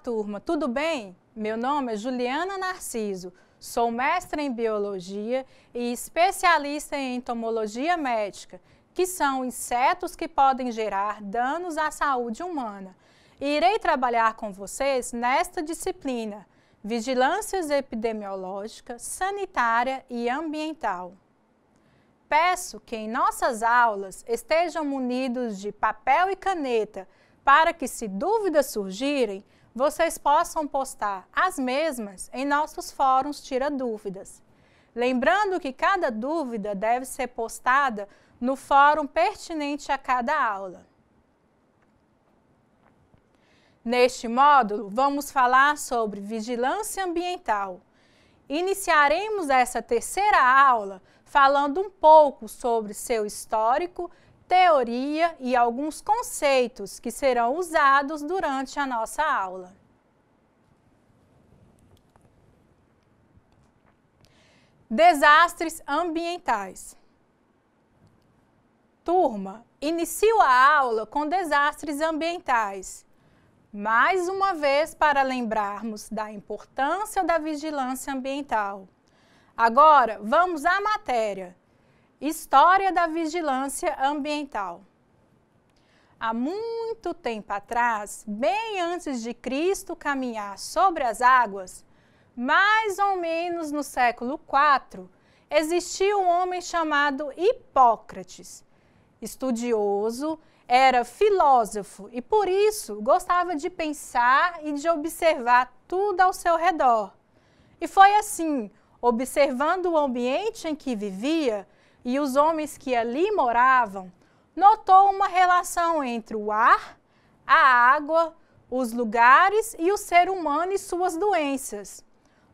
turma, tudo bem? Meu nome é Juliana Narciso, sou mestra em Biologia e especialista em Entomologia Médica, que são insetos que podem gerar danos à saúde humana. E irei trabalhar com vocês nesta disciplina, Vigilância Epidemiológica, Sanitária e Ambiental. Peço que em nossas aulas estejam munidos de papel e caneta para que, se dúvidas surgirem, vocês possam postar as mesmas em nossos fóruns Tira Dúvidas. Lembrando que cada dúvida deve ser postada no fórum pertinente a cada aula. Neste módulo, vamos falar sobre vigilância ambiental. Iniciaremos essa terceira aula falando um pouco sobre seu histórico, teoria e alguns conceitos que serão usados durante a nossa aula. Desastres ambientais. Turma, inicio a aula com desastres ambientais. Mais uma vez para lembrarmos da importância da vigilância ambiental. Agora, vamos à matéria. História da vigilância ambiental. Há muito tempo atrás, bem antes de Cristo caminhar sobre as águas, mais ou menos no século IV, existia um homem chamado Hipócrates. Estudioso, era filósofo e, por isso, gostava de pensar e de observar tudo ao seu redor. E foi assim, observando o ambiente em que vivia e os homens que ali moravam, notou uma relação entre o ar, a água, os lugares e o ser humano e suas doenças.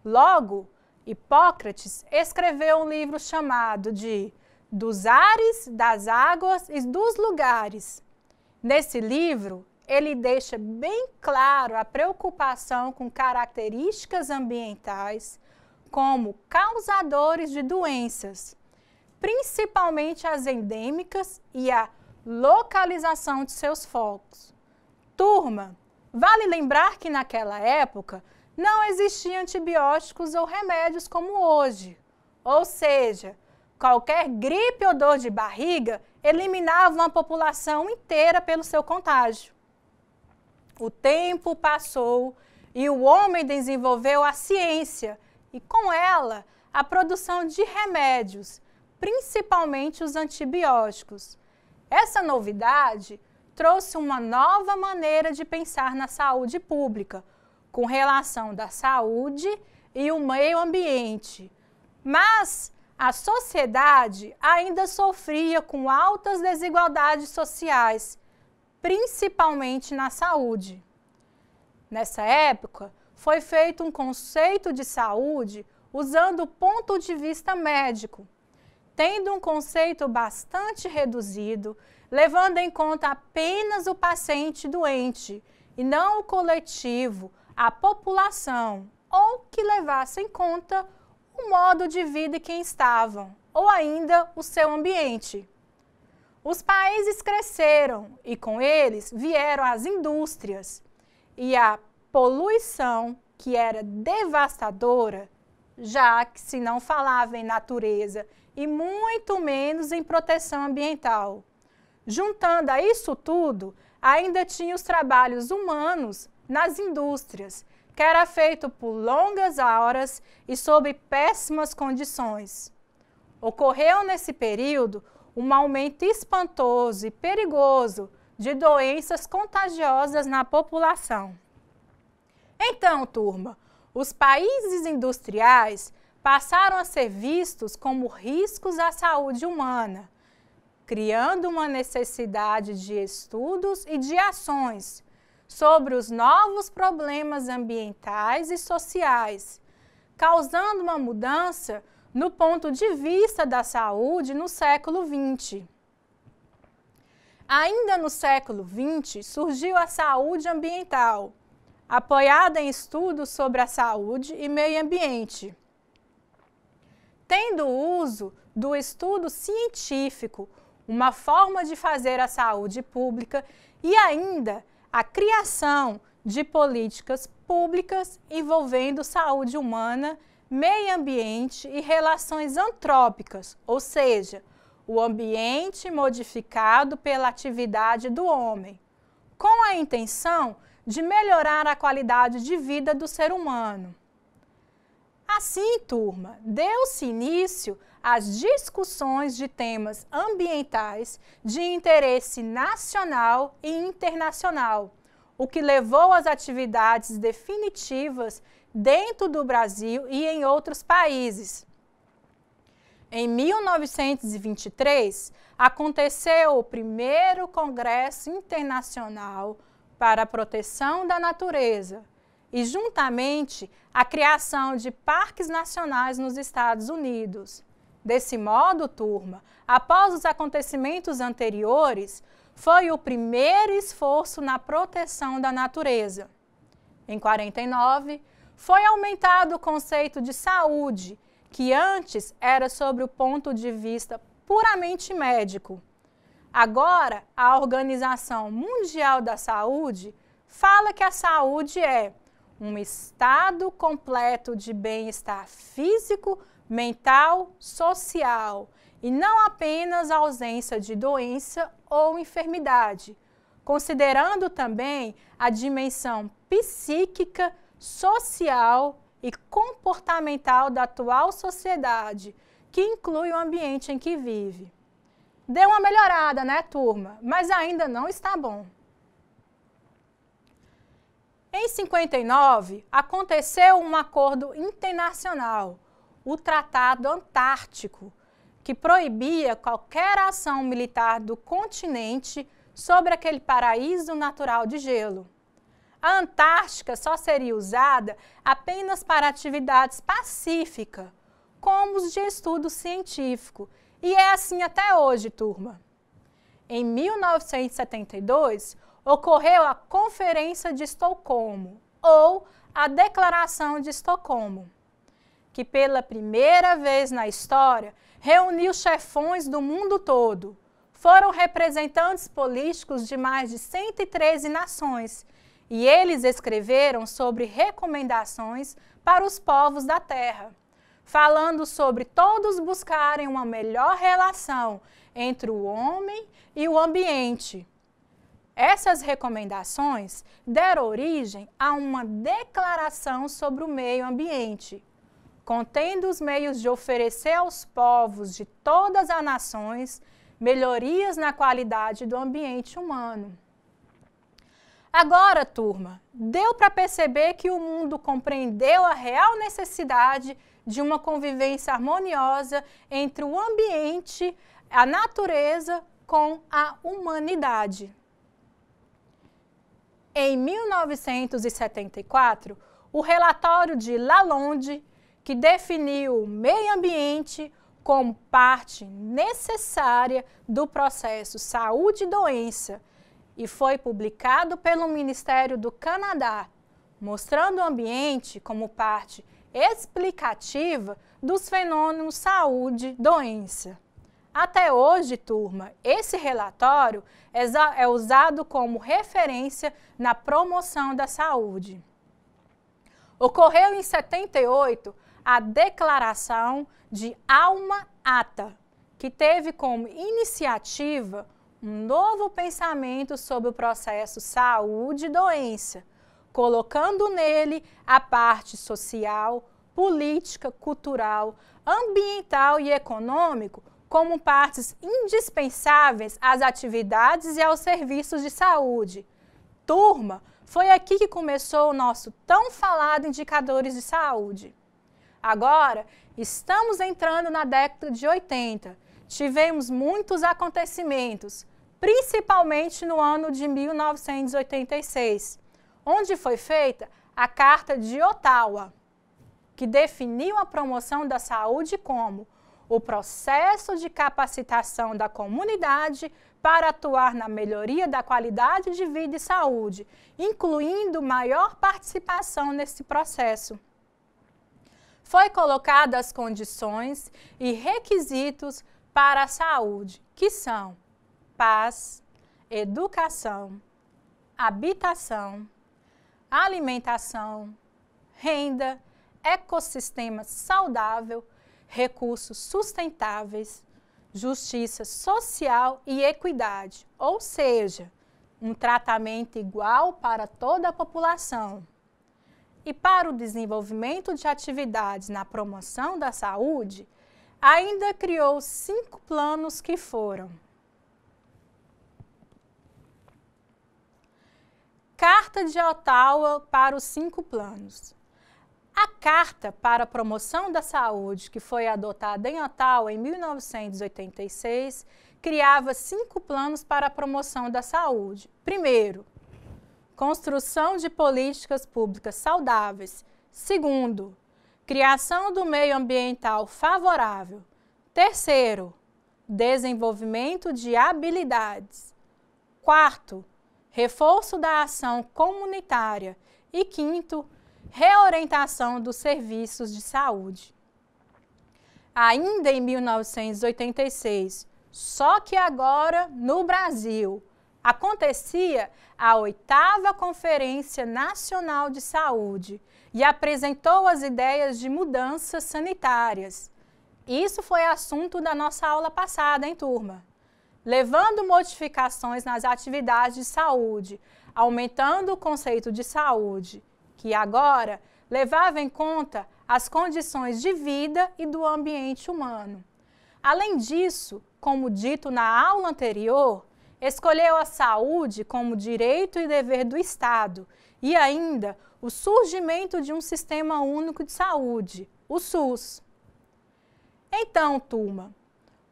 Logo, Hipócrates escreveu um livro chamado de Dos Ares, das Águas e dos Lugares. Nesse livro, ele deixa bem claro a preocupação com características ambientais como causadores de doenças, principalmente as endêmicas e a localização de seus focos. Turma, vale lembrar que naquela época não existiam antibióticos ou remédios como hoje, ou seja, qualquer gripe ou dor de barriga eliminava uma população inteira pelo seu contágio. O tempo passou e o homem desenvolveu a ciência e, com ela, a produção de remédios, principalmente os antibióticos. Essa novidade trouxe uma nova maneira de pensar na saúde pública, com relação da saúde e o meio ambiente. Mas a sociedade ainda sofria com altas desigualdades sociais, principalmente na saúde. Nessa época, foi feito um conceito de saúde usando o ponto de vista médico, tendo um conceito bastante reduzido, levando em conta apenas o paciente doente e não o coletivo, a população, ou que levasse em conta o modo de vida em que estavam, ou ainda o seu ambiente. Os países cresceram e com eles vieram as indústrias e a poluição, que era devastadora, já que se não falava em natureza e muito menos em proteção ambiental. Juntando a isso tudo, ainda tinha os trabalhos humanos nas indústrias, que era feito por longas horas e sob péssimas condições. Ocorreu nesse período um aumento espantoso e perigoso de doenças contagiosas na população. Então, turma, os países industriais passaram a ser vistos como riscos à saúde humana, criando uma necessidade de estudos e de ações sobre os novos problemas ambientais e sociais, causando uma mudança no ponto de vista da saúde no século XX. Ainda no século XX, surgiu a saúde ambiental, apoiada em estudos sobre a saúde e meio ambiente. Tendo o uso do estudo científico, uma forma de fazer a saúde pública e ainda a criação de políticas públicas envolvendo saúde humana, meio ambiente e relações antrópicas, ou seja, o ambiente modificado pela atividade do homem, com a intenção de melhorar a qualidade de vida do ser humano. Assim, turma, deu-se início às discussões de temas ambientais de interesse nacional e internacional, o que levou às atividades definitivas dentro do Brasil e em outros países. Em 1923, aconteceu o primeiro Congresso Internacional para a Proteção da Natureza e, juntamente, a criação de parques nacionais nos Estados Unidos. Desse modo, turma, após os acontecimentos anteriores, foi o primeiro esforço na proteção da natureza. Em 49, foi aumentado o conceito de saúde, que antes era sobre o ponto de vista puramente médico. Agora, a Organização Mundial da Saúde fala que a saúde é um estado completo de bem-estar físico, mental, social, e não apenas a ausência de doença ou enfermidade, considerando também a dimensão psíquica, social e comportamental da atual sociedade, que inclui o ambiente em que vive. Deu uma melhorada, né, turma? Mas ainda não está bom. Em 59, aconteceu um acordo internacional, o Tratado Antártico, que proibia qualquer ação militar do continente sobre aquele paraíso natural de gelo. A Antártica só seria usada apenas para atividades pacíficas, como os de estudo científico, e é assim até hoje, turma. Em 1972, ocorreu a Conferência de Estocolmo, ou a Declaração de Estocolmo, que pela primeira vez na história reuniu chefões do mundo todo. Foram representantes políticos de mais de 113 nações, e eles escreveram sobre recomendações para os povos da Terra, falando sobre todos buscarem uma melhor relação entre o homem e o ambiente. Essas recomendações deram origem a uma declaração sobre o meio ambiente, contendo os meios de oferecer aos povos de todas as nações melhorias na qualidade do ambiente humano. Agora, turma, deu para perceber que o mundo compreendeu a real necessidade de uma convivência harmoniosa entre o ambiente, a natureza com a humanidade. Em 1974, o relatório de Lalonde, que definiu o meio ambiente como parte necessária do processo saúde e doença, e foi publicado pelo Ministério do Canadá, mostrando o ambiente como parte explicativa dos fenômenos saúde-doença. Até hoje, turma, esse relatório é usado como referência na promoção da saúde. Ocorreu em 78 a Declaração de Alma-Ata, que teve como iniciativa um novo pensamento sobre o processo saúde e doença, colocando nele a parte social, política, cultural, ambiental e econômico como partes indispensáveis às atividades e aos serviços de saúde. Turma, foi aqui que começou o nosso tão falado indicadores de saúde. Agora, estamos entrando na década de 80. Tivemos muitos acontecimentos, principalmente no ano de 1986, onde foi feita a Carta de Ottawa, que definiu a promoção da saúde como o processo de capacitação da comunidade para atuar na melhoria da qualidade de vida e saúde, incluindo maior participação nesse processo. Foi colocadas as condições e requisitos para a saúde, que são paz, educação, habitação, alimentação, renda, ecossistema saudável, recursos sustentáveis, justiça social e equidade, ou seja, um tratamento igual para toda a população. E para o desenvolvimento de atividades na promoção da saúde, ainda criou 5 planos que foram: Carta de Ottawa para os 5 planos. A Carta para a Promoção da Saúde, que foi adotada em Ottawa em 1986, criava 5 planos para a promoção da saúde. Primeiro, construção de políticas públicas saudáveis. Segundo, criação do meio ambiental favorável. Terceiro, desenvolvimento de habilidades. Quarto, reforço da ação comunitária. E quinto, reorientação dos serviços de saúde. Ainda em 1986, só que agora no Brasil, acontecia a 8ª Conferência Nacional de Saúde e apresentou as ideias de mudanças sanitárias. Isso foi assunto da nossa aula passada, hein, turma? Levando modificações nas atividades de saúde, aumentando o conceito de saúde, que agora levava em conta as condições de vida e do ambiente humano. Além disso, como dito na aula anterior, escolheu a saúde como direito e dever do Estado e ainda o surgimento de um Sistema Único de Saúde, o SUS. Então, turma,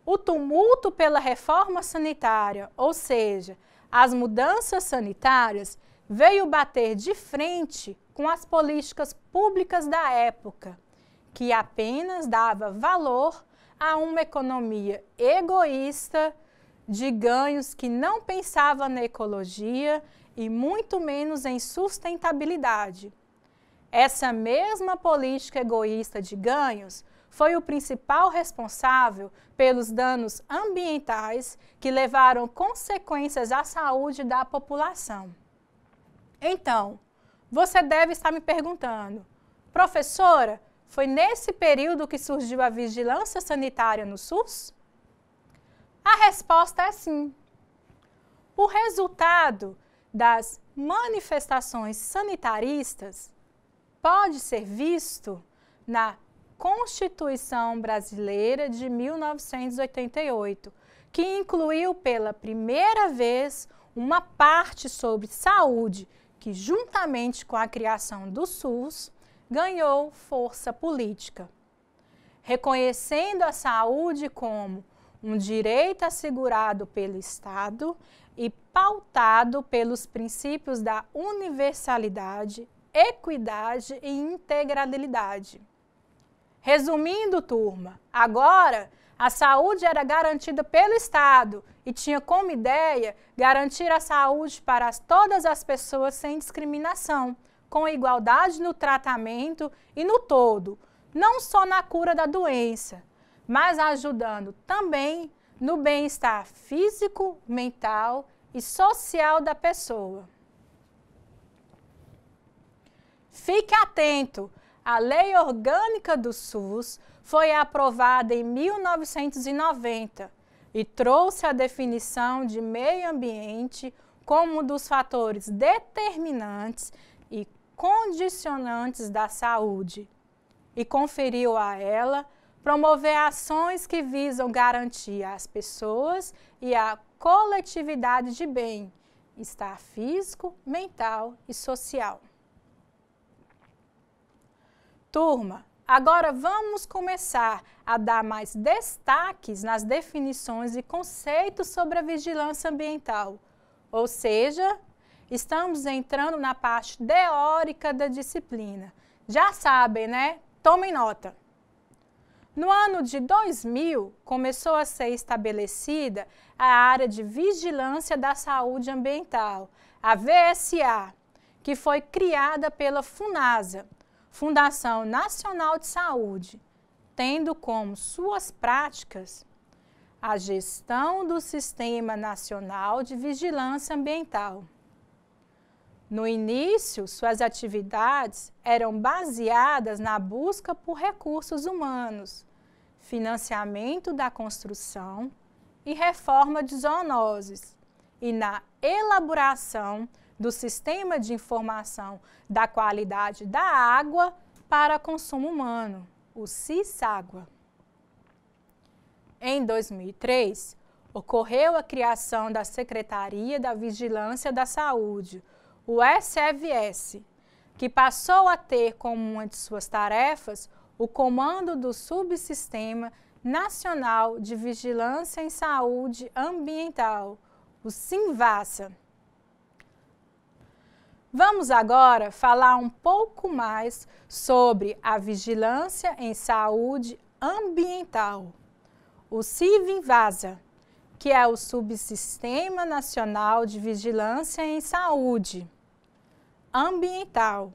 o tumulto pela reforma sanitária, ou seja, as mudanças sanitárias, veio bater de frente com as políticas públicas da época, que apenas dava valor a uma economia egoísta, de ganhos que não pensava na ecologia e muito menos em sustentabilidade. Essa mesma política egoísta de ganhos foi o principal responsável pelos danos ambientais que levaram consequências à saúde da população. Então, você deve estar me perguntando, professora, foi nesse período que surgiu a vigilância sanitária no SUS? A resposta é sim. O resultado das manifestações sanitaristas pode ser visto na Constituição Brasileira de 1988, que incluiu pela primeira vez uma parte sobre saúde que, juntamente com a criação do SUS, ganhou força política, reconhecendo a saúde como um direito assegurado pelo Estado e pautado pelos princípios da universalidade, equidade e integralidade. Resumindo, turma, agora a saúde era garantida pelo Estado e tinha como ideia garantir a saúde para todas as pessoas sem discriminação, com igualdade no tratamento e no todo, não só na cura da doença, mas ajudando também no bem-estar físico, mental e social da pessoa. Fique atento, a Lei Orgânica do SUS foi aprovada em 1990 e trouxe a definição de meio ambiente como um dos fatores determinantes e condicionantes da saúde e conferiu a ela promover ações que visam garantir às pessoas e à coletividade de bem-estar físico, mental e social. Turma, agora vamos começar a dar mais destaques nas definições e conceitos sobre a vigilância ambiental, ou seja, estamos entrando na parte teórica da disciplina. Já sabem, né? Tomem nota. No ano de 2000, começou a ser estabelecida a área de vigilância da saúde ambiental, a VSA, que foi criada pela FUNASA, Fundação Nacional de Saúde, tendo como suas práticas a gestão do Sistema Nacional de Vigilância Ambiental. No início, suas atividades eram baseadas na busca por recursos humanos, financiamento da construção e reforma de zoonoses, e na elaboração do Sistema de Informação da Qualidade da Água para Consumo Humano, o SISÁGUA. Em 2003, ocorreu a criação da Secretaria da Vigilância da Saúde, o SVS, que passou a ter como uma de suas tarefas o comando do Subsistema Nacional de Vigilância em Saúde Ambiental, o SINVASA. Vamos agora falar um pouco mais sobre a vigilância em saúde ambiental, o SINVASA, que é o Subsistema Nacional de Vigilância em Saúde Ambiental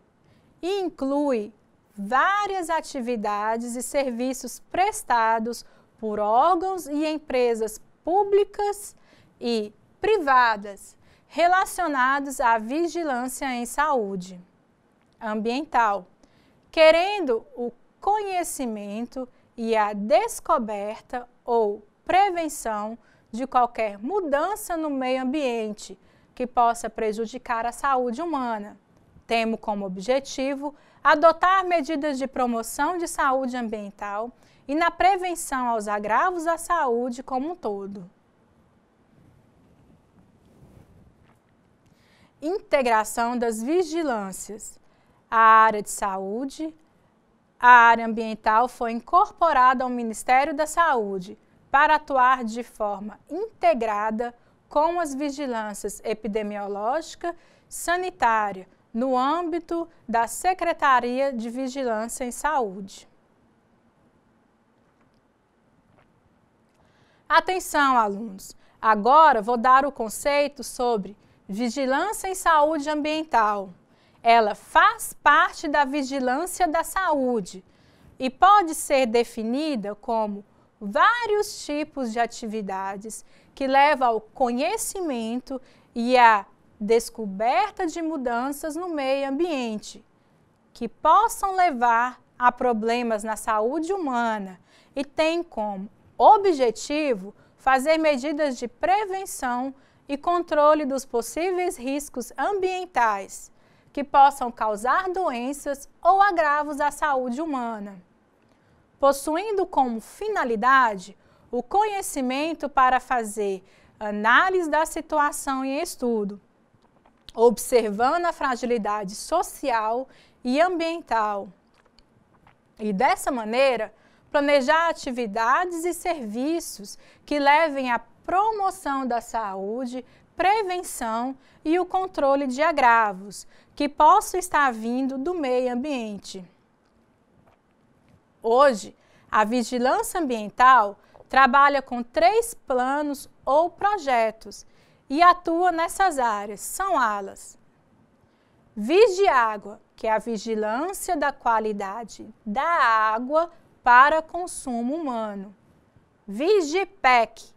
e inclui várias atividades e serviços prestados por órgãos e empresas públicas e privadas relacionados à vigilância em saúde ambiental, querendo o conhecimento e a descoberta ou prevenção de qualquer mudança no meio ambiente que possa prejudicar a saúde humana, tendo como objetivo adotar medidas de promoção de saúde ambiental e na prevenção aos agravos à saúde como um todo. Integração das vigilâncias. A área de saúde, a área ambiental foi incorporada ao Ministério da Saúde para atuar de forma integrada com as vigilâncias epidemiológica, sanitária, no âmbito da Secretaria de Vigilância em Saúde. Atenção, alunos! Agora vou dar o conceito sobre vigilância em saúde ambiental. Ela faz parte da vigilância da saúde e pode ser definida como vários tipos de atividades que levam ao conhecimento e à descoberta de mudanças no meio ambiente, que possam levar a problemas na saúde humana e tem como objetivo fazer medidas de prevenção e controle dos possíveis riscos ambientais que possam causar doenças ou agravos à saúde humana, possuindo como finalidade o conhecimento para fazer análise da situação em estudo, observando a fragilidade social e ambiental. E dessa maneira, planejar atividades e serviços que levem à promoção da saúde, prevenção e o controle de agravos que possam estar vindo do meio ambiente. Hoje, a vigilância ambiental trabalha com 3 planos ou projetos e atua nessas áreas. São elas: Vigiágua, que é a vigilância da qualidade da água para consumo humano. Vigipec,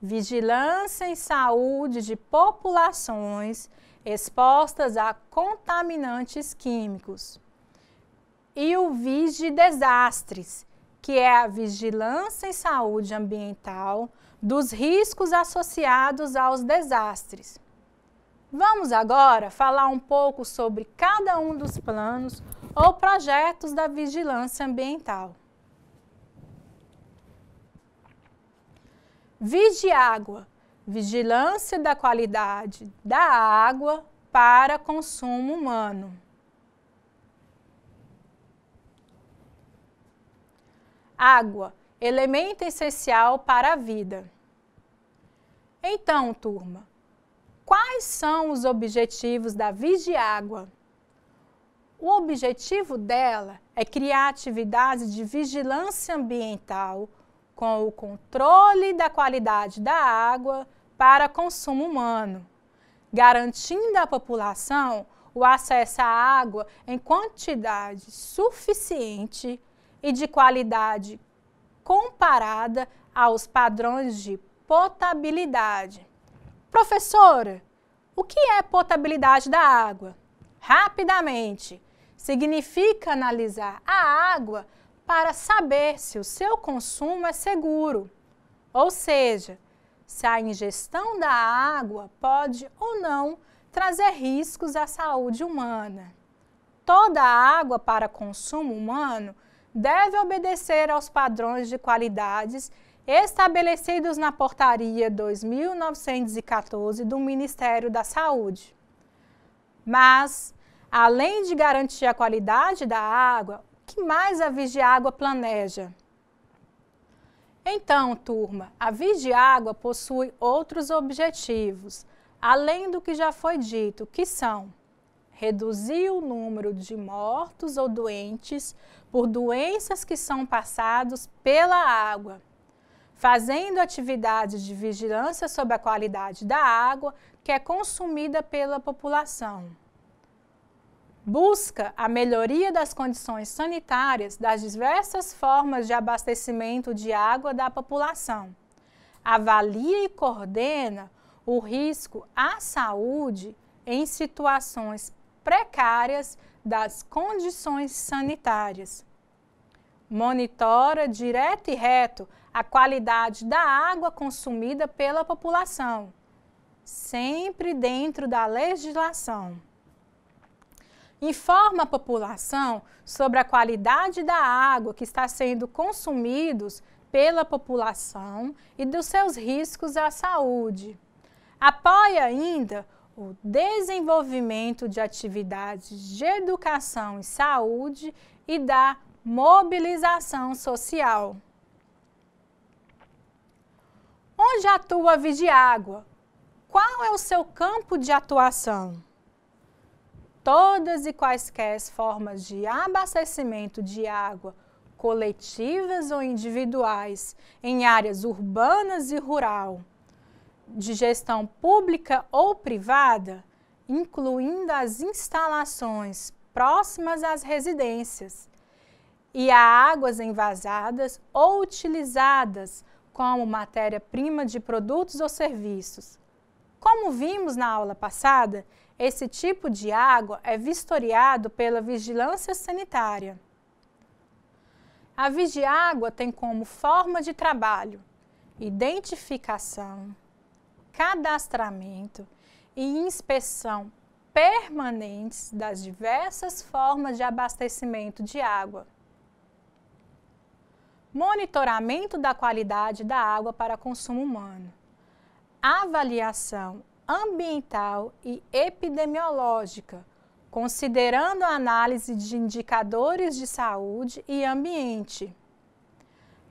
vigilância em saúde de populações expostas a contaminantes químicos. E o Vigidesastres, que é a vigilância em saúde ambiental dos riscos associados aos desastres. Vamos agora falar um pouco sobre cada um dos planos ou projetos da vigilância ambiental. Vigiágua, vigilância da qualidade da água para consumo humano. Água, elemento essencial para a vida. Então, turma, quais são os objetivos da Vigiágua? O objetivo dela é criar atividades de vigilância ambiental com o controle da qualidade da água para consumo humano, garantindo à população o acesso à água em quantidade suficiente e de qualidade comparada aos padrões de potabilidade. Professora, O que é potabilidade da água? Rapidamente, significa analisar a água para saber se o seu consumo é seguro, ou seja, se a ingestão da água pode ou não trazer riscos à saúde humana. Toda água para consumo humano deve obedecer aos padrões de qualidades estabelecidos na Portaria 2914 do Ministério da Saúde. Mas, além de garantir a qualidade da água, o que mais a Vigiágua planeja? Então, turma, a Vigiágua possui outros objetivos, além do que já foi dito, que são reduzir o número de mortos ou doentes por doenças que são passados pela água, fazendo atividades de vigilância sobre a qualidade da água que é consumida pela população. Busca a melhoria das condições sanitárias das diversas formas de abastecimento de água da população. Avalia e coordena o risco à saúde em situações precárias das condições sanitárias. Monitora direto e reto a qualidade da água consumida pela população, sempre dentro da legislação. Informa a população sobre a qualidade da água que está sendo consumida pela população e dos seus riscos à saúde. Apoia ainda o desenvolvimento de atividades de educação e saúde e da mobilização social. Onde atua a Vigiágua? Qual é o seu campo de atuação? Todas e quaisquer formas de abastecimento de água, coletivas ou individuais, em áreas urbanas e rural, de gestão pública ou privada, incluindo as instalações próximas às residências, e a águas envasadas ou utilizadas como matéria-prima de produtos ou serviços. Como vimos na aula passada, esse tipo de água é vistoriado pela vigilância sanitária. A Vigiágua tem como forma de trabalho identificação, cadastramento e inspeção permanentes das diversas formas de abastecimento de água. Monitoramento da qualidade da água para consumo humano. Avaliação ambiental e epidemiológica, considerando a análise de indicadores de saúde e ambiente.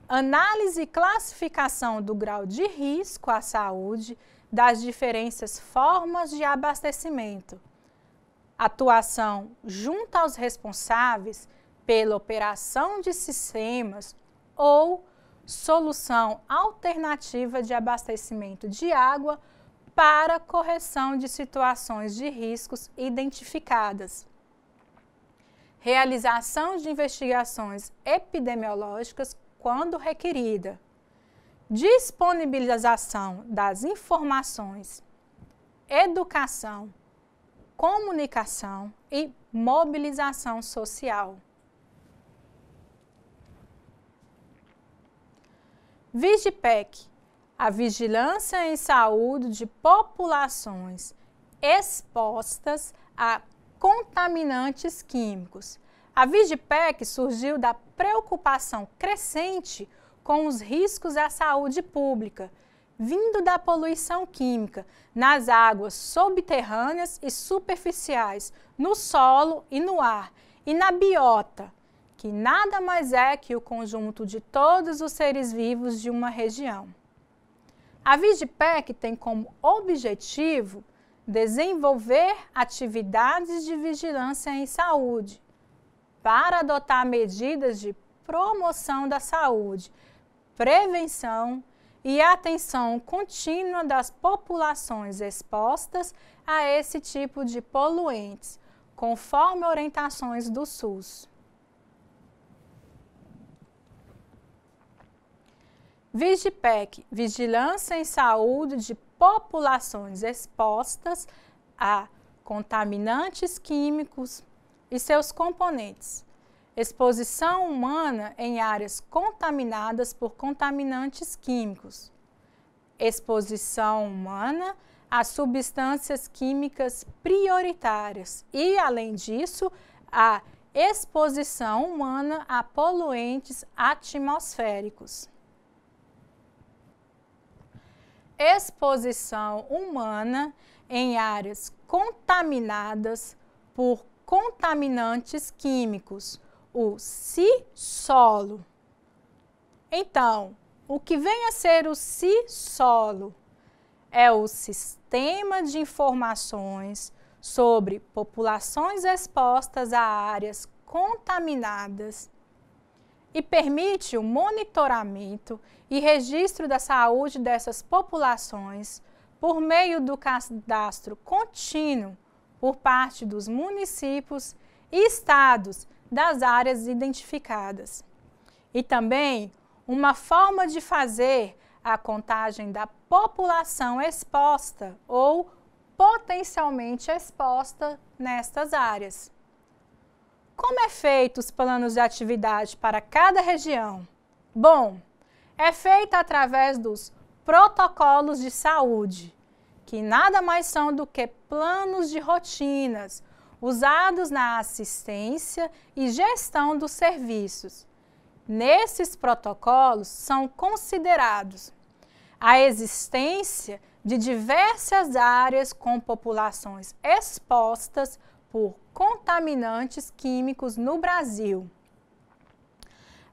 Análise e classificação do grau de risco à saúde das diferentes formas de abastecimento. Atuação junto aos responsáveis pela operação de sistemas ou solução alternativa de abastecimento de água para correção de situações de riscos identificadas. Realização de investigações epidemiológicas quando requerida. Disponibilização das informações, educação, comunicação e mobilização social. Vigipec, a vigilância em saúde de populações expostas a contaminantes químicos. A Vigipec surgiu da preocupação crescente com os riscos à saúde pública, vindo da poluição química nas águas subterrâneas e superficiais, no solo e no ar, e na biota, que nada mais é que o conjunto de todos os seres vivos de uma região. A Vigipec tem como objetivo desenvolver atividades de vigilância em saúde, para adotar medidas de promoção da saúde, prevenção e atenção contínua das populações expostas a esse tipo de poluentes, conforme orientações do SUS. Vigipec, vigilância em saúde de populações expostas a contaminantes químicos e seus componentes. Exposição humana em áreas contaminadas por contaminantes químicos. Exposição humana a substâncias químicas prioritárias e, além disso, a exposição humana a poluentes atmosféricos. Exposição humana em áreas contaminadas por contaminantes químicos, o CISolo. Então, o que vem a ser o CISolo? É o Sistema de Informações sobre Populações Expostas a Áreas Contaminadas e permite o monitoramento e registro da saúde dessas populações por meio do cadastro contínuo por parte dos municípios e estados das áreas identificadas. E também uma forma de fazer a contagem da população exposta ou potencialmente exposta nestas áreas. Como é feito os planos de atividade para cada região? Bom, é feito através dos protocolos de saúde, que nada mais são do que planos de rotinas usados na assistência e gestão dos serviços. Nesses protocolos são considerados a existência de diversas áreas com populações expostas por contaminantes químicos no Brasil,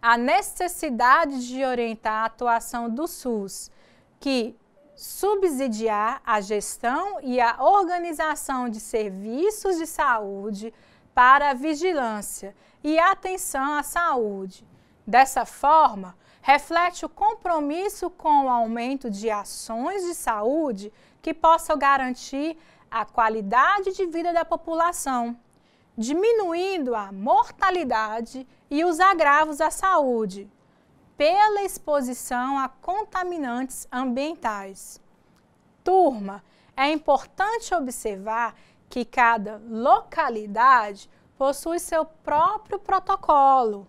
a necessidade de orientar a atuação do SUS, que subsidiar a gestão e a organização de serviços de saúde para a vigilância e atenção à saúde. Dessa forma, reflete o compromisso com o aumento de ações de saúde que possam garantir a qualidade de vida da população, diminuindo a mortalidade e os agravos à saúde, pela exposição a contaminantes ambientais. Turma, é importante observar que cada localidade possui seu próprio protocolo,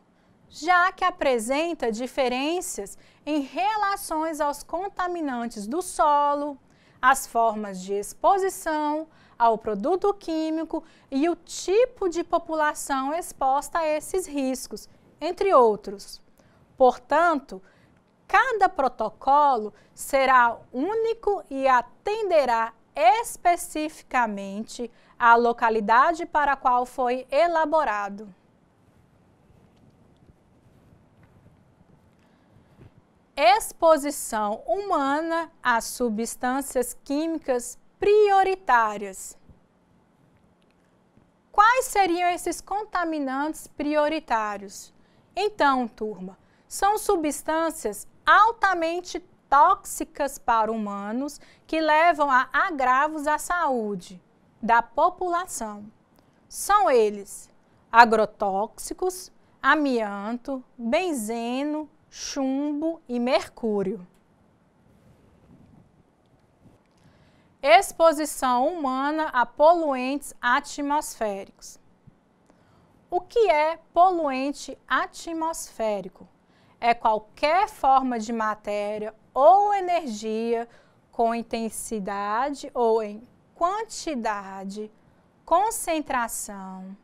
já que apresenta diferenças em relações aos contaminantes do solo, as formas de exposição ao produto químico e o tipo de população exposta a esses riscos, entre outros. Portanto, cada protocolo será único e atenderá especificamente à localidade para a qual foi elaborado. Exposição humana a substâncias químicas prioritárias. Quais seriam esses contaminantes prioritários? Então, turma, são substâncias altamente tóxicas para humanos que levam a agravos à saúde da população. São eles: agrotóxicos, amianto, benzeno, chumbo e mercúrio. Exposição humana a poluentes atmosféricos. O que é poluente atmosférico? É qualquer forma de matéria ou energia com intensidade ou em quantidade, concentração,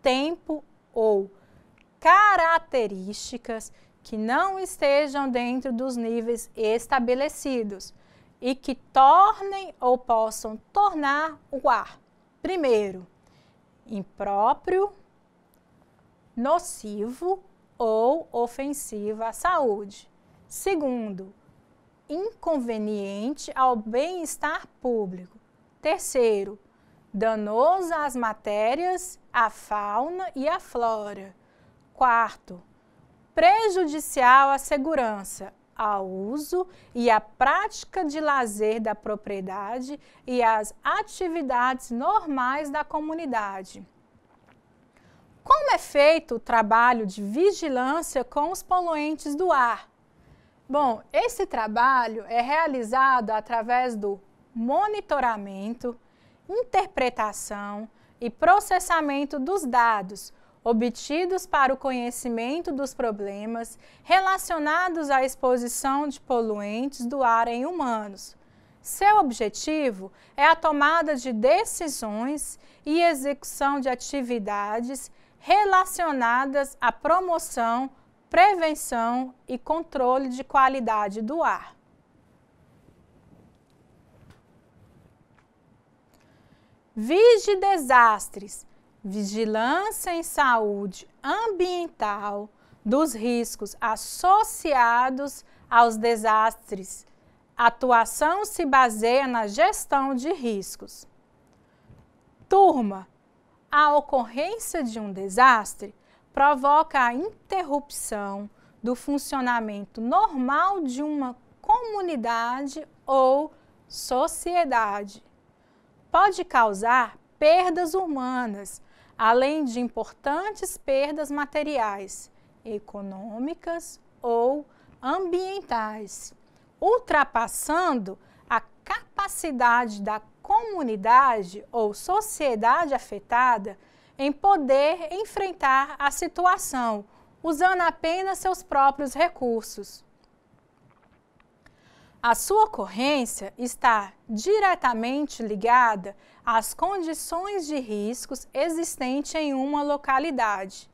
tempo ou características que não estejam dentro dos níveis estabelecidos e que tornem ou possam tornar o ar, primeiro, impróprio, nocivo ou ofensivo à saúde. Segundo, inconveniente ao bem-estar público. Terceiro, danoso às matérias, à fauna e à flora. Quarto, prejudicial à segurança, ao uso e à prática de lazer da propriedade e às atividades normais da comunidade. Como é feito o trabalho de vigilância com os poluentes do ar? Bom, esse trabalho é realizado através do monitoramento, interpretação e processamento dos dados obtidos para o conhecimento dos problemas relacionados à exposição de poluentes do ar em humanos. Seu objetivo é a tomada de decisões e execução de atividades relacionadas à promoção, prevenção e controle de qualidade do ar. Vigidesastres, vigilância em saúde ambiental dos riscos associados aos desastres. A atuação se baseia na gestão de riscos. Turma, a ocorrência de um desastre provoca a interrupção do funcionamento normal de uma comunidade ou sociedade. Pode causar perdas humanas, além de importantes perdas materiais, econômicas ou ambientais, ultrapassando a capacidade da comunidade ou sociedade afetada em poder enfrentar a situação, usando apenas seus próprios recursos. A sua ocorrência está diretamente ligada às condições de riscos existentes em uma localidade.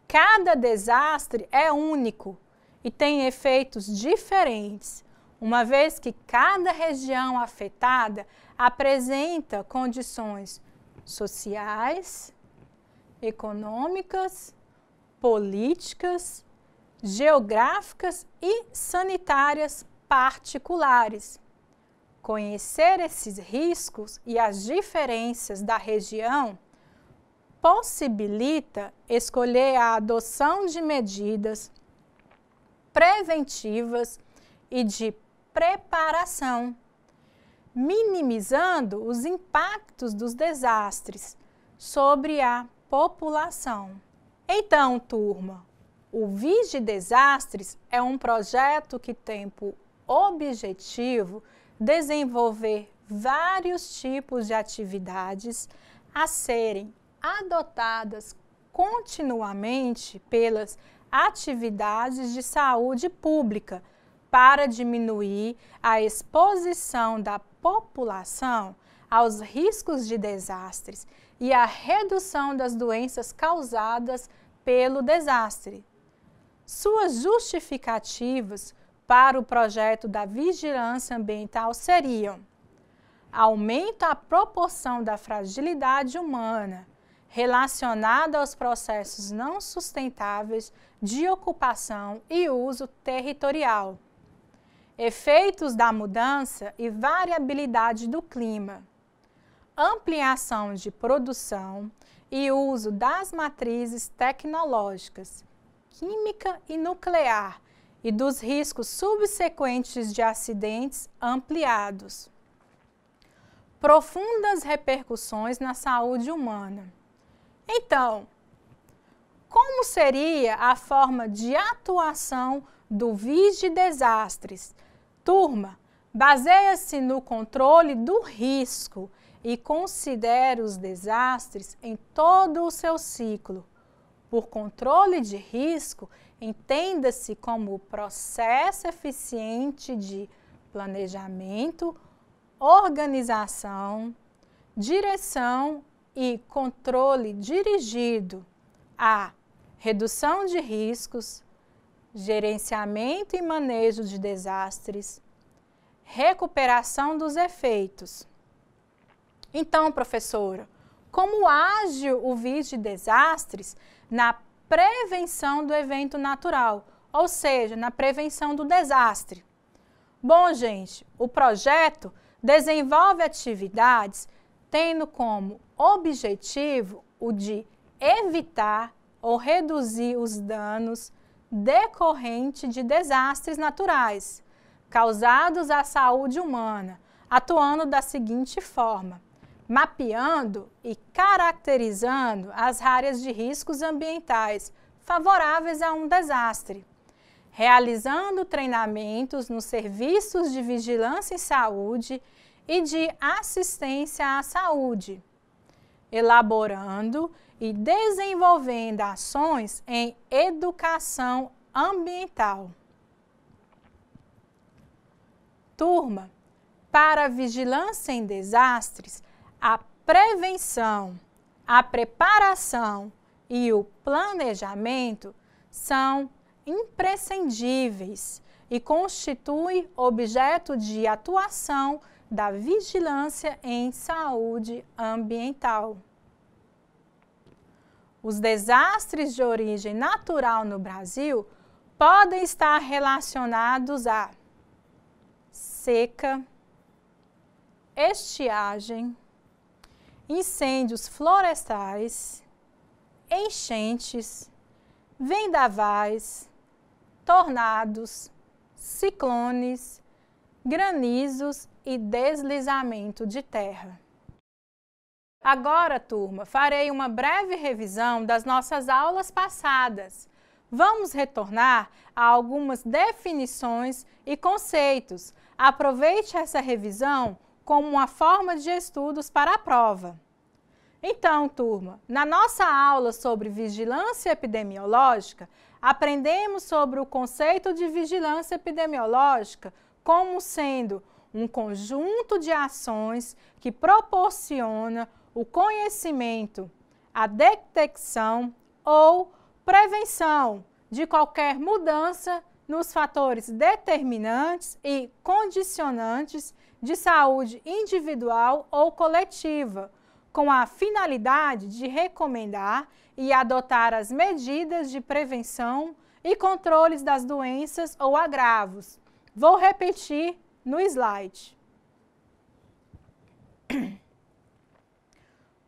Cada desastre é único e tem efeitos diferentes, uma vez que cada região afetada apresenta condições sociais, econômicas, políticas, geográficas e sanitárias particulares. Conhecer esses riscos e as diferenças da região possibilita escolher a adoção de medidas preventivas e de preparação, minimizando os impactos dos desastres sobre a população. Então, turma, o Vigidesastres é um projeto que tem por objetivo desenvolver vários tipos de atividades a serem adotadas continuamente pelas atividades de saúde pública para diminuir a exposição da população aos riscos de desastres e a redução das doenças causadas pelo desastre. Suas justificativas para o projeto da vigilância ambiental seriam: aumenta a proporção da fragilidade humana relacionada aos processos não sustentáveis de ocupação e uso territorial, efeitos da mudança e variabilidade do clima, ampliação de produção e uso das matrizes tecnológicas, química e nuclear, e dos riscos subsequentes de acidentes ampliados. Profundas repercussões na saúde humana. Então, como seria a forma de atuação do Vigidesastres? Turma, baseia-se no controle do risco e considera os desastres em todo o seu ciclo. Por controle de risco, entenda-se como o processo eficiente de planejamento, organização, direção e controle dirigido à redução de riscos, gerenciamento e manejo de desastres, recuperação dos efeitos. Então, professora, como age o Vigidesastres na prevenção do evento natural, ou seja, na prevenção do desastre? Bom, gente, o projeto desenvolve atividades tendo como objetivo o de evitar ou reduzir os danos decorrentes de desastres naturais causados à saúde humana, atuando da seguinte forma: mapeando e caracterizando as áreas de riscos ambientais favoráveis a um desastre, realizando treinamentos nos serviços de vigilância em saúde e de assistência à saúde, elaborando e desenvolvendo ações em educação ambiental. Turma, para a vigilância em desastres, a prevenção, a preparação e o planejamento são imprescindíveis e constituem objeto de atuação da vigilância em saúde ambiental. Os desastres de origem natural no Brasil podem estar relacionados a seca, estiagem, incêndios florestais, enchentes, vendavais, tornados, ciclones, granizos e deslizamento de terra. Agora, turma, farei uma breve revisão das nossas aulas passadas. Vamos retornar a algumas definições e conceitos. Aproveite essa revisão como uma forma de estudos para a prova. Então, turma, na nossa aula sobre vigilância epidemiológica, aprendemos sobre o conceito de vigilância epidemiológica como sendo um conjunto de ações que proporciona o conhecimento, a detecção ou prevenção de qualquer mudança nos fatores determinantes e condicionantes de saúde individual ou coletiva, com a finalidade de recomendar e adotar as medidas de prevenção e controles das doenças ou agravos. Vou repetir no slide.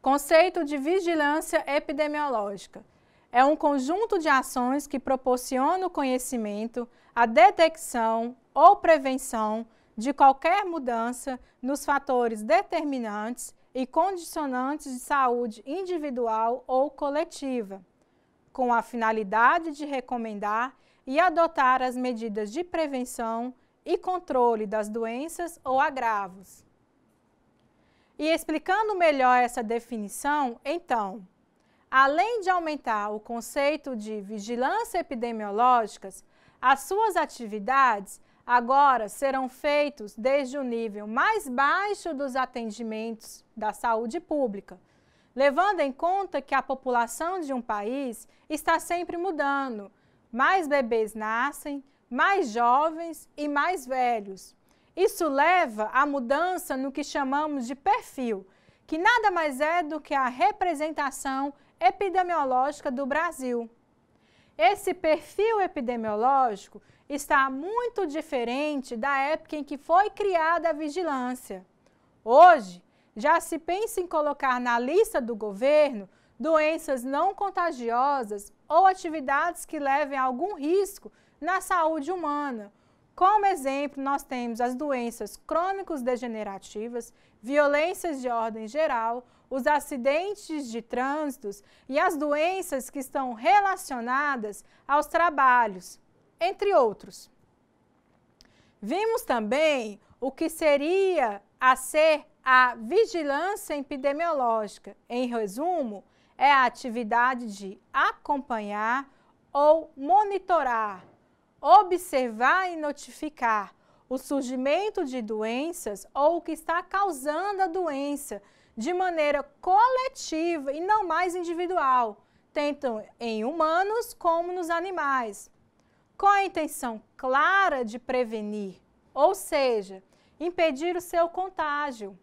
Conceito de vigilância epidemiológica. É um conjunto de ações que proporciona o conhecimento, a detecção ou prevenção de qualquer mudança nos fatores determinantes e condicionantes de saúde individual ou coletiva, com a finalidade de recomendar e adotar as medidas de prevenção e controle das doenças ou agravos. E explicando melhor essa definição, então, além de aumentar o conceito de vigilância epidemiológica, as suas atividades agora serão feitas desde o nível mais baixo dos atendimentos da saúde pública, levando em conta que a população de um país está sempre mudando. Mais bebês nascem, mais jovens e mais velhos. Isso leva à mudança no que chamamos de perfil, que nada mais é do que a representação epidemiológica do Brasil. Esse perfil epidemiológico está muito diferente da época em que foi criada a vigilância. Hoje, já se pensa em colocar na lista do governo doenças não contagiosas ou atividades que levem a algum risco na saúde humana. Como exemplo, nós temos as doenças crônicos degenerativas, violências de ordem geral, os acidentes de trânsito e as doenças que estão relacionadas aos trabalhos, entre outros. Vimos também o que seria a ser a vigilância epidemiológica. Em resumo, é a atividade de acompanhar ou monitorar, observar e notificar o surgimento de doenças ou o que está causando a doença de maneira coletiva e não mais individual, tanto em humanos como nos animais, com a intenção clara de prevenir, ou seja, impedir o seu contágio.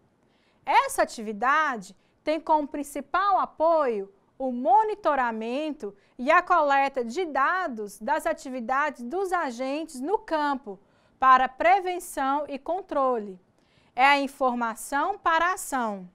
Essa atividade tem como principal apoio o monitoramento e a coleta de dados das atividades dos agentes no campo para prevenção e controle. É a informação para a ação.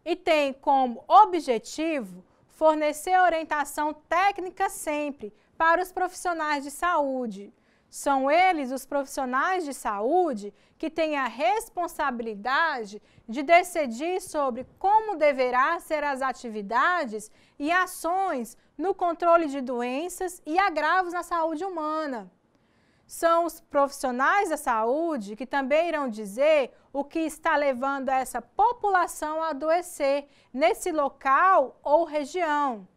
E tem como objetivo fornecer orientação técnica sempre para os profissionais de saúde. São eles, os profissionais de saúde, que têm a responsabilidade de decidir sobre como deverá ser as atividades e ações no controle de doenças e agravos na saúde humana. são os profissionais da saúde que também irão dizer o que está levando essa população a adoecer nesse local ou região.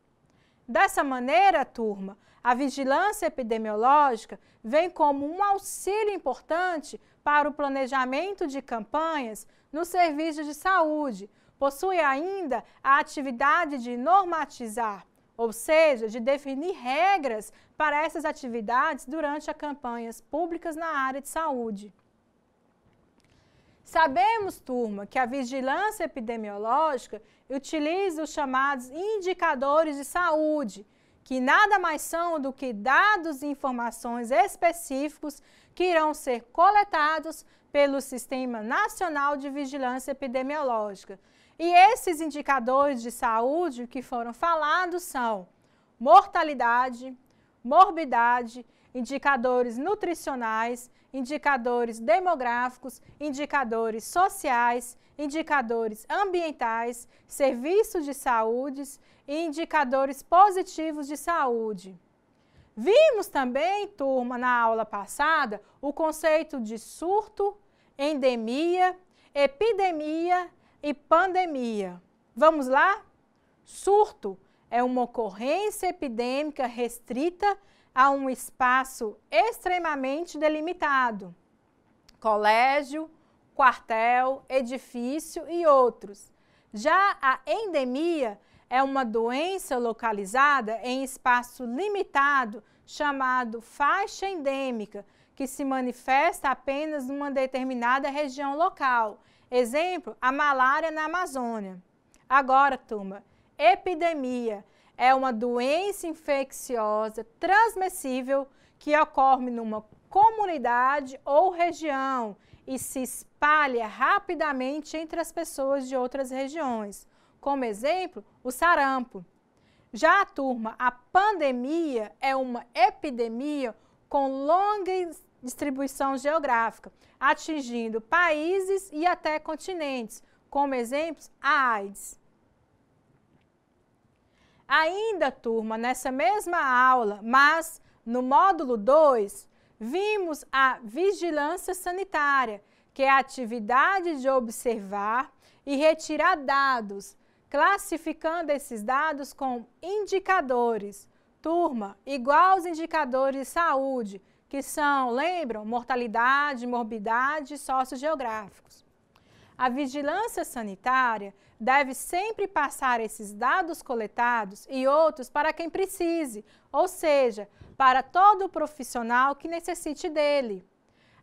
Dessa maneira, turma, a vigilância epidemiológica vem como um auxílio importante para o planejamento de campanhas nos serviços de saúde. Possui ainda a atividade de normatizar, ou seja, de definir regras para essas atividades durante as campanhas públicas na área de saúde. Sabemos, turma, que a vigilância epidemiológica utiliza os chamados indicadores de saúde, que nada mais são do que dados e informações específicos que irão ser coletados pelo Sistema Nacional de Vigilância Epidemiológica. E esses indicadores de saúde que foram falados são mortalidade, morbidade, indicadores nutricionais, indicadores demográficos, indicadores sociais, indicadores ambientais, serviços de saúde e indicadores positivos de saúde. Vimos também, turma, na aula passada, o conceito de surto, endemia, epidemia e pandemia. Vamos lá? Surto é uma ocorrência epidêmica restrita a um espaço extremamente delimitado. Colégio, quartel, edifício e outros. Já a endemia é uma doença localizada em espaço limitado, chamado faixa endêmica, que se manifesta apenas numa determinada região local. Exemplo, a malária na Amazônia. Agora, turma, epidemia é uma doença infecciosa transmissível que ocorre numa comunidade ou região e se espalha rapidamente entre as pessoas de outras regiões. Como exemplo, o sarampo. Já, turma, a pandemia é uma epidemia com longa distribuição geográfica, atingindo países e até continentes, como exemplos, a AIDS. Ainda, turma, nessa mesma aula, mas no módulo 2, vimos a vigilância sanitária, que é a atividade de observar e retirar dados, classificando esses dados com indicadores. Turma, igual aos indicadores de saúde, que são, lembram, mortalidade, morbidade e sociogeográficos. A vigilância sanitária deve sempre passar esses dados coletados e outros para quem precise, ou seja, para todo profissional que necessite dele.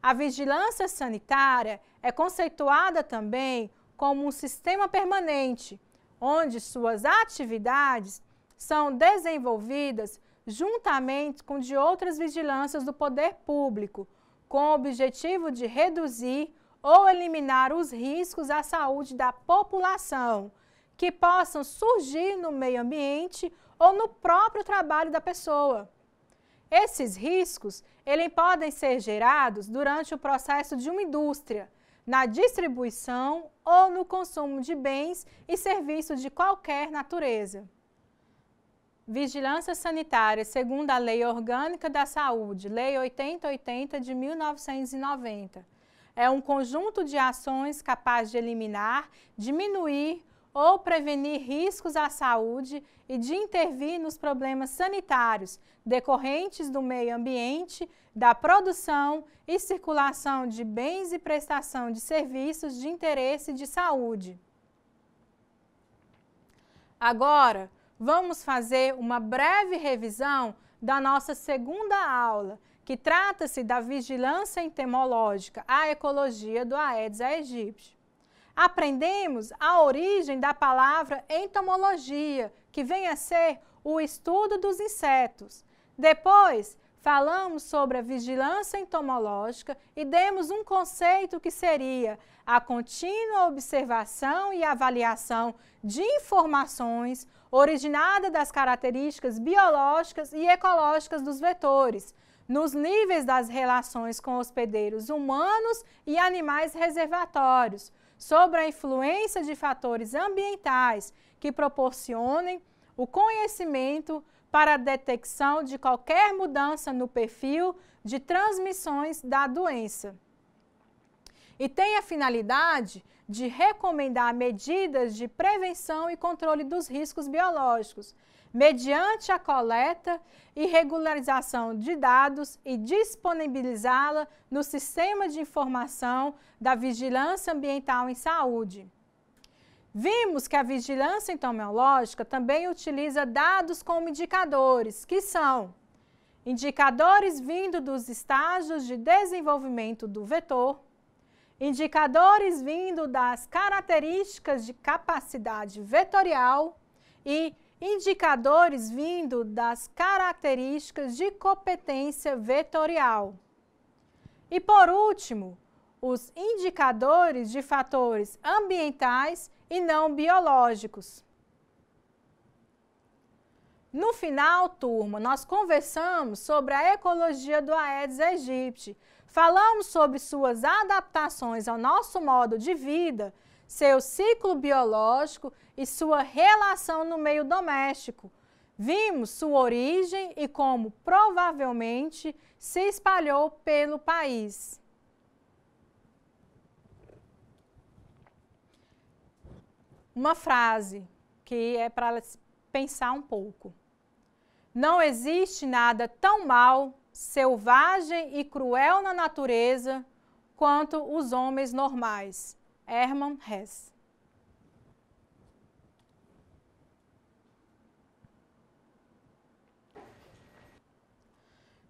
A vigilância sanitária é conceituada também como um sistema permanente, onde suas atividades são desenvolvidas juntamente com de outras vigilâncias do poder público, com o objetivo de reduzir ou eliminar os riscos à saúde da população que possam surgir no meio ambiente ou no próprio trabalho da pessoa. Esses riscos, eles podem ser gerados durante o processo de uma indústria, na distribuição ou no consumo de bens e serviços de qualquer natureza. Vigilância sanitária, segundo a Lei Orgânica da Saúde, Lei 8080 de 1990. É um conjunto de ações capaz de eliminar, diminuir ou prevenir riscos à saúde e de intervir nos problemas sanitários decorrentes do meio ambiente, da produção e circulação de bens e prestação de serviços de interesse de saúde. Agora, vamos fazer uma breve revisão da nossa segunda aula, que trata-se da vigilância entomológica à ecologia do Aedes aegypti. Aprendemos a origem da palavra entomologia, que vem a ser o estudo dos insetos. Depois, falamos sobre a vigilância entomológica e demos um conceito que seria a contínua observação e avaliação de informações originadas das características biológicas e ecológicas dos vetores, nos níveis das relações com hospedeiros humanos e animais reservatórios, sobre a influência de fatores ambientais que proporcionem o conhecimento para a detecção de qualquer mudança no perfil de transmissões da doença. E tem a finalidade de recomendar medidas de prevenção e controle dos riscos biológicos, mediante a coleta e regularização de dados e disponibilizá-la no Sistema de Informação da Vigilância Ambiental em Saúde. Vimos que a vigilância entomológica também utiliza dados como indicadores, que são indicadores vindo dos estágios de desenvolvimento do vetor, indicadores vindo das características de capacidade vetorial e indicadores vindo das características de competência vetorial. E, por último, os indicadores de fatores ambientais e não biológicos. No final, turma, nós conversamos sobre a ecologia do Aedes aegypti. Falamos sobre suas adaptações ao nosso modo de vida, seu ciclo biológico e sua relação no meio doméstico. Vimos sua origem e como provavelmente se espalhou pelo país. Uma frase que é para pensar um pouco. Não existe nada tão mau, selvagem e cruel na natureza quanto os homens normais. Hermann Hesse.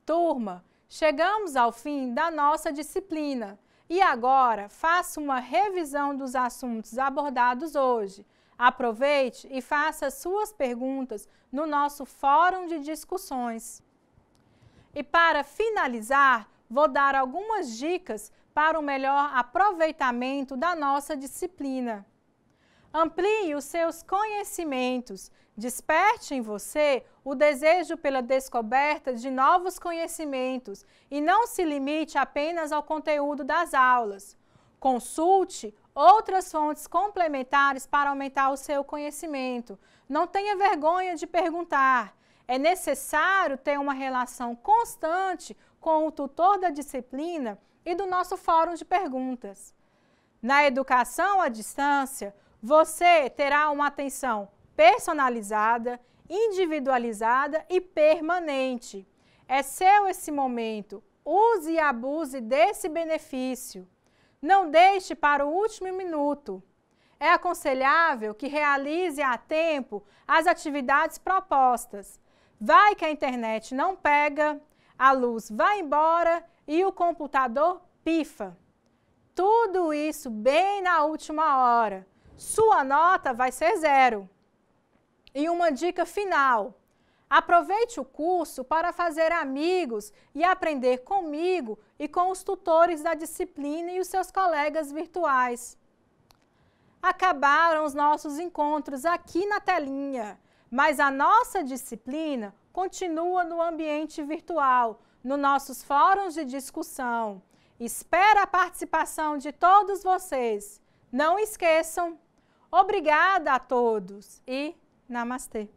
Turma, chegamos ao fim da nossa disciplina e agora faça uma revisão dos assuntos abordados hoje. Aproveite e faça suas perguntas no nosso fórum de discussões. E para finalizar, vou dar algumas dicas para o melhor aproveitamento da nossa disciplina. Amplie os seus conhecimentos, desperte em você o desejo pela descoberta de novos conhecimentos e não se limite apenas ao conteúdo das aulas. Consulte outras fontes complementares para aumentar o seu conhecimento. Não tenha vergonha de perguntar. É necessário ter uma relação constante com o tutor da disciplina e do nosso fórum de perguntas. Na educação à distância, você terá uma atenção personalizada, individualizada e permanente. É seu esse momento. Use e abuse desse benefício. Não deixe para o último minuto. É aconselhável que realize a tempo as atividades propostas. Vai que a internet não pega, a luz vai embora e o computador pifa. Tudo isso bem na última hora. Sua nota vai ser 0. E uma dica final. Aproveite o curso para fazer amigos e aprender comigo e com os tutores da disciplina e os seus colegas virtuais. Acabaram os nossos encontros aqui na telinha, mas a nossa disciplina continua no ambiente virtual, nos nossos fóruns de discussão. Espero a participação de todos vocês. Não esqueçam. Obrigada a todos e namastê.